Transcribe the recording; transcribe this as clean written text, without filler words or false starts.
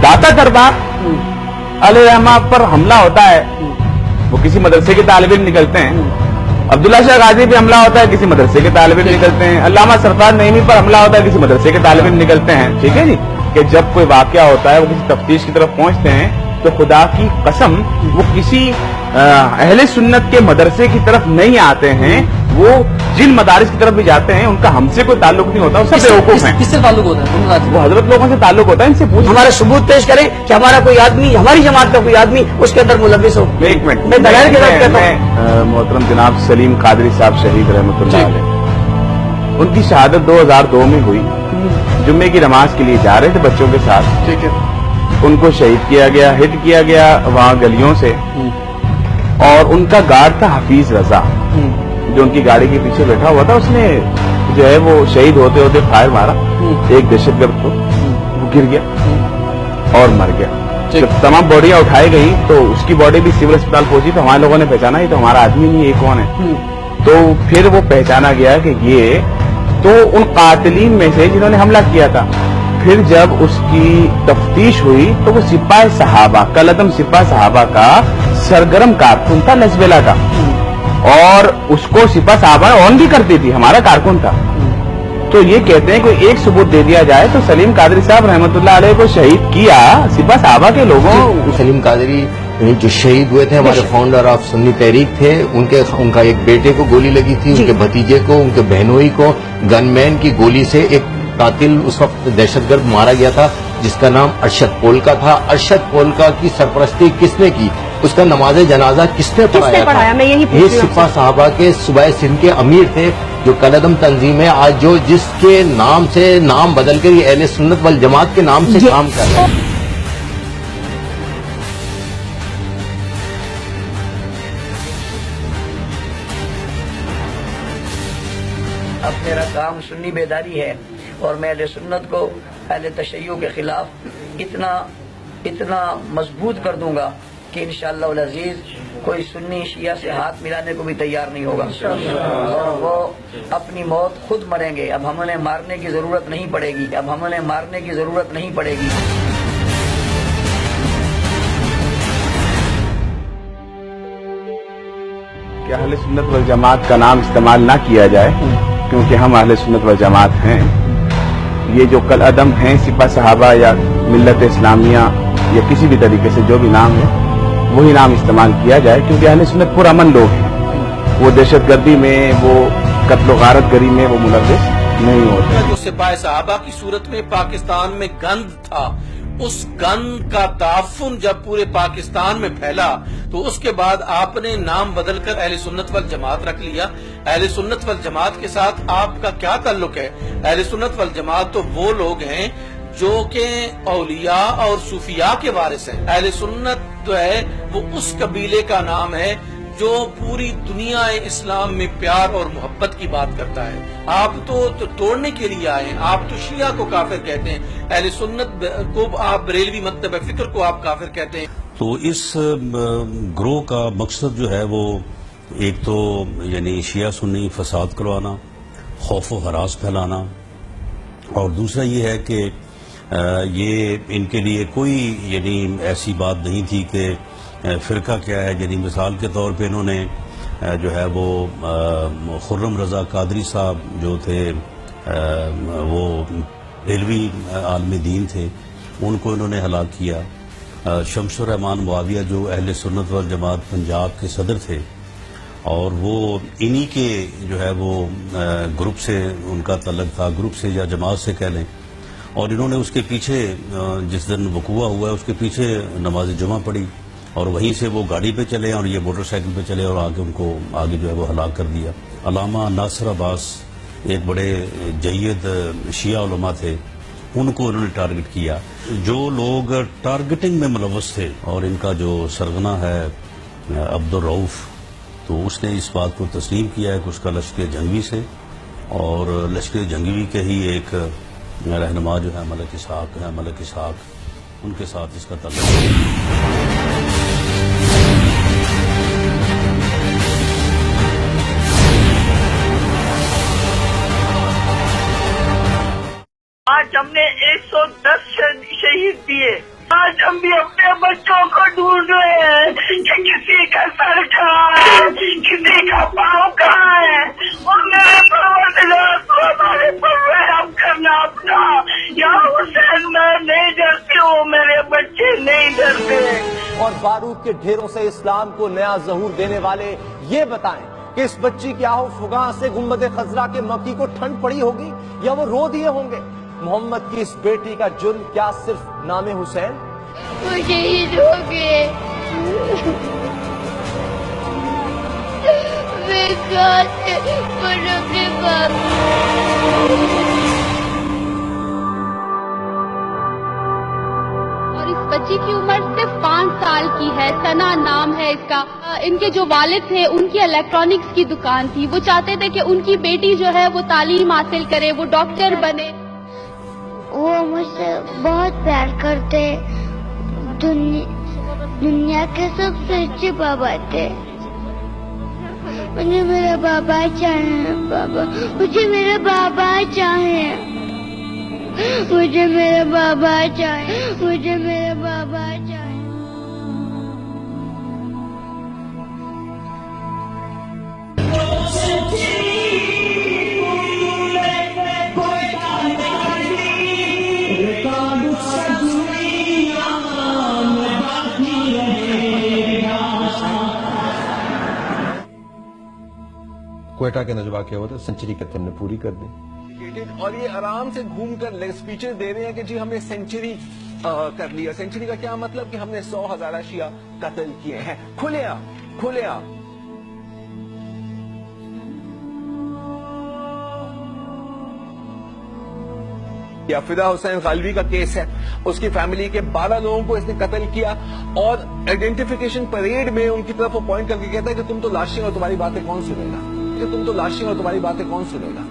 दाता दरबार अलैहिर्रहमा पर हमला होता है, वो किसी मदरसे के तालिब इल्म निकलते हैं। अब्दुल्ला शाह गाजी पे हमला होता है, किसी मदरसे के तालिब इल्म निकलते हैं। अल्लामा सरफराज नईमी पर हमला होता है, किसी मदरसे के तालिब इल्म निकलते हैं। ठीक है जी, कि जब कोई वाकया होता है वो किसी तफ्तीश की तरफ पहुंचते हैं तो खुदा की कसम वो किसी अहले सुन्नत के मदरसे की तरफ नहीं आते हैं, वो जिन मदारिस की तरफ भी जाते हैं उनका हमसे कोई ताल्लुक नहीं होता, सब बेवकूफ हैं। किससे ताल्लुक होता है? वो हजरत लोगों से ताल्लुक होता है, इनसे पूछ। हमारा सबूत पेश करें कि हमारा कोई आदमी, हमारी जमात का कोई आदमी उसके अंदर मुलविस हो। एक मिनट, मैं दलाल के साथ कहता हूं। मोहतरम जनाब सलीम कादरी साहब शहीद रहमतुल्लाह अलैह, उनकी शहादत 2002 में हुई। जुम्मे की नमाज के लिए जा रहे थे बच्चों के साथ, ठीक है। उनको शहीद किया गया, हिट किया गया वहां गलियों से, और उनका गार्ड था हफीज रजा, जो उनकी गाड़ी के पीछे बैठा हुआ था। उसने जो है वो शहीद होते होते फायर मारा एक दहशतगर्द को, वो गिर गया और मर गया। जब तमाम बॉडियां उठाई गई तो उसकी बॉडी भी सिविल अस्पताल पहुंची, तो हमारे लोगों ने पहचाना ये तो हमारा आदमी नहीं, ये कौन है। तो फिर वो पहचाना गया कि ये तो उन कातिलीन में से जिन्होंने हमला किया था। फिर जब उसकी तफ्तीश हुई तो वो सिपाही सहाबा, कलअदम सिपाही सहाबा का सरगर्म कारकुन था, लजबेला का, और उसको सिपाही सहाबा ऑन भी करती थी, हमारा कारकुन था। तो ये कहते हैं कि एक सबूत दे दिया जाए तो सलीम कादरी साहब रहमतुल्लाह अलैह को शहीद किया सिपाही सहाबा के लोगों। सलीम कादरी जो शहीद हुए थे हमारे फाउंडर ऑफ सुन्नी तहरीक थे, उनका एक बेटे को गोली लगी थी, उनके भतीजे को, उनके बहनोई को गनमैन की गोली से एक कातिल उस वक्त दहशतगर्द मारा गया था जिसका नाम अरशद पोलका था। अरशद पोलका की सरपरस्ती किसने की, उसका नमाज जनाजा किसने पढ़ाया था? मैं यही ये सिपा साहबा के सूबा सिंध के अमीर थे, जो कलअदम तंजीम है आज जो जिसके नाम से नाम बदल कर ये अहले सुन्नत वल जमात के नाम से काम कर रहे हैं। अब मेरा काम सुन्नी बेदारी है और मैं अहले सुन्नत को अहले तशय्युअ के खिलाफ इतना मजबूत कर दूंगा कि इंशाअल्लाह अल अज़ीज़ कोई सुन्नी शिया से हाथ मिलाने को भी तैयार नहीं होगा, और वो अपनी मौत खुद मरेंगे। अब हमें मारने की जरूरत नहीं पड़ेगी, अब हमें मारने की जरूरत नहीं पड़ेगी। कि अहले सुन्नत वल जमात का नाम इस्तेमाल ना किया जाए, क्योंकि हम अहले सुन्नत वल जमात हैं। ये जो कलअदम हैं सिपा सहाबा या मिल्लत इस्लामिया या किसी भी तरीके से जो भी नाम है वही नाम इस्तेमाल किया जाए, क्योंकि अहले सुन्नत पुरअमन लोग हैं। वो दहशतगर्दी में, वो कत्ल गारत गरी में वो मुलव्विस नहीं होते। जो सिपाही साहबा की सूरत में पाकिस्तान में गंद था, उस गंद का ताफुन जब पूरे पाकिस्तान में फैला तो उसके बाद आपने नाम बदलकर अहले सुन्नत वल जमात रख लिया। अहले सुन्नत वल जमात के साथ आपका क्या ताल्लुक है? अहले सुन्नत वल जमात तो वो लोग हैं जो के औलिया और सूफिया के वारिस हैं। अहले सुन्नत जो है वो उस कबीले का नाम है जो पूरी दुनिया इस्लाम में प्यार और मोहब्बत की बात करता है। आप तो तोड़ने के लिए आए हैं, आप तो शिया को काफिर कहते हैं, अहले सुन्नत को आप बरेलवी मकतब फिक्र को आप काफिर कहते हैं। तो इस ग्रोह का मकसद जो है वो एक तो यानी शिया सुन्नी फसाद करवाना, खौफ व हरास फैलाना, और दूसरा ये है कि ये इनके लिए कोई यानी ऐसी बात नहीं थी कि फ़िरका क्या है। यानी मिसाल के तौर पे इन्होंने जो है वो खुर्रम रज़ा कादरी साहब जो थे वो रेलवी आलम दीन थे, उनको इन्होंने हलाक किया। शमसुर रहमान मुआविया जो अहले सुन्नत वल जमात पंजाब के सदर थे, और वो इन्हीं के जो है वो ग्रुप से उनका तल्लक था, ग्रुप से या जमात से कह लें। और इन्होंने उसके पीछे जिस दिन वक़ूआ हुआ है उसके पीछे नमाज जुमा पढ़ी, और वहीं से वो गाड़ी पे चले और ये मोटरसाइकिल पे चले और आगे उनको आगे जो है वो हलाक कर दिया। अल्लामा नासिर अब्बास एक बड़े जय्यद शिया उलमा थे, उनको उन्होंने टारगेट किया। जो लोग टारगेटिंग में मुलव्वस थे, और इनका जो सरगना है अब्दुल रऊफ, तो उसने इस बात को तस्लीम किया है कि उसका लश्कर जंगवी से, और लश्कर जंगवी के ही एक रहनुमा जो है मलक इसहाक, उनके साथ इसका ताल्लुक है। आज हमने 110 शहीद दिए, آج ہم بھی اپنے بچوں کو ڈھونڈ رہے ہیں کہ کسی کا سر کہاں ہے، کسی کا پاؤں کہاں ہے، اور میرے پروردگار کو ہمارے پر رحم کرنا اپنا۔ یا حسین میں نہیں ڈرتی ہوں، میرے بچے نہیں ڈرتے۔ اور بارود کے ڈھیروں سے اسلام کو نیا ظہور دینے والے یہ بتائیں کہ اس بچی کی آہو فغاں سے گنبد خضرا کے مکی کو ٹھنڈ پڑی ہوگی یا وہ رو دیے ہوں گے؟ محمد کی اس بیٹی کا جرم کیا صرف نام حسین؟ وہ شہید ہو گئے، میں کہاں سے پڑھوں گے باپ؟ اور اس بچی کی عمر صرف 5 سال کی ہے، ثنا نام ہے اس کا۔ ان کے جو والد تھے ان کی الیکٹرانکس کی دکان تھی، وہ چاہتے تھے کہ ان کی بیٹی جو ہے وہ تعلیم حاصل کرے، وہ ڈاکٹر بنے۔ وہ مجھ سے بہت پیار کرتے، دنیا کے سب سے اچھے بابا تھے۔ مجھے میرا بابا چاہے، بابا مجھے میرا بابا چاہے، مجھے میرا بابا چاہے، مجھے میرا بابا چاہے۔ کوئٹہ کے نجوہ کیا ہوتا ہے، سینچری کہتے ہم نے پوری کر دی، اور یہ آرام سے گھوم کر اسپیچز دے رہے ہیں کہ جی ہم نے سینچری کر لیا۔ سینچری کا کیا مطلب؟ کہ ہم نے 100,000 شیعہ قتل کیے ہیں، کھلے عام۔ یا فدا حسین غالبی کا کیس ہے، اس کی فیملی کے 12 لوگوں کو اس نے قتل کیا، اور آئیڈینٹیفیکیشن پریڈ میں ان کی طرف وہ پوائنٹ کر کے کہتا ہے کہ تم تو لاشیں اور تمہاری باتیں کون سنے گا، کہ تم تو لاشیں اور تمہاری باتیں کون سنے گا۔